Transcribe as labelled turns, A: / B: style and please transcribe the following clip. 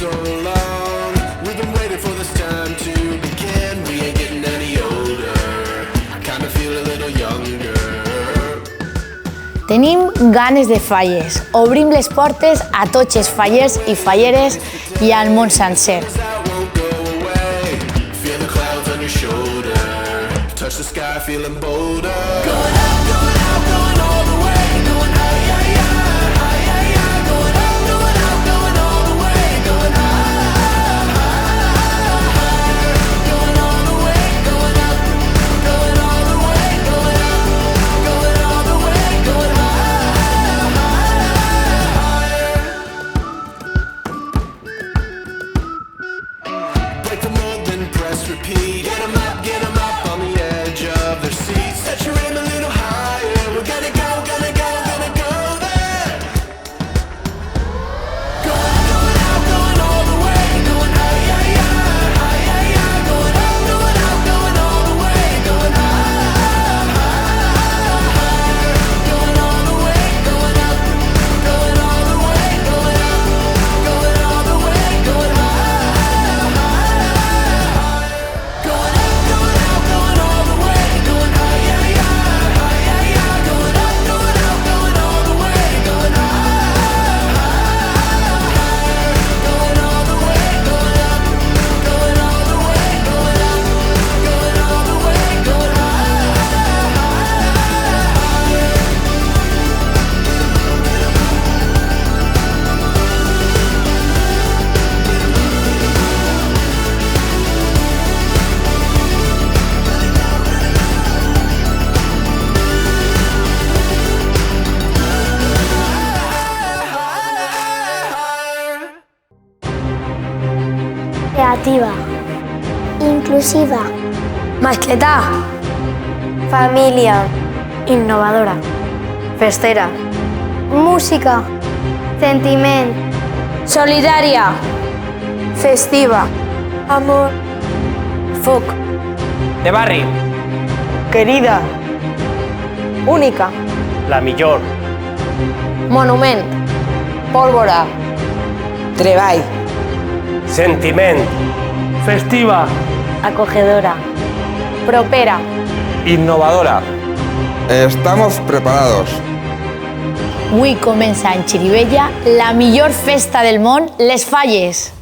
A: so long. We've been waiting for this time to begin. We ain't getting any older. I kinda feel a little younger.
B: Tenim ganes de falles. Obrim les portes a tots els fallers i falleres i al món sencer.
A: Touch the sky, feeling bolder.
C: Going out, going all the way. Going high, high, high, high, high, high. Going out, going all the way. Going high, high, high. Going all the way, going up. Going all the way, going up. Going all the way, going high, high.
A: Break the mold, then press repeat. Get 'em up, get 'em up on the edge of their seats. Set your aim a little higher. We're gonna go, gonna go, gonna go there.
C: Going out, going all the way. Going high, high, high, high, high, high. Going out, going all the way. Going high, high, high. Going all the way, going up. Going all the way, going up. Going all the way, going high, high. Going out, going all the way. Going high, high, high, high, high, high. Going out, going all the way. Going high, high. Going all the way, going up. Going all the way, going up. Going all the way, going
D: Creativa, inclusiva,
B: Mascletà,
D: familia,
B: innovadora, festera,
D: música, sentiment,
B: solidària, festiva,
D: amor,
B: foc,
E: De barri,
B: querida, única,
E: la millor.
B: monument, pólvora,
F: Treball,
E: Sentiment,
G: Festiva,
B: acogedora, propera,
G: innovadora.
H: Estamos preparados.
B: Avui comença en Xirivella la millor festa del món, les Falles.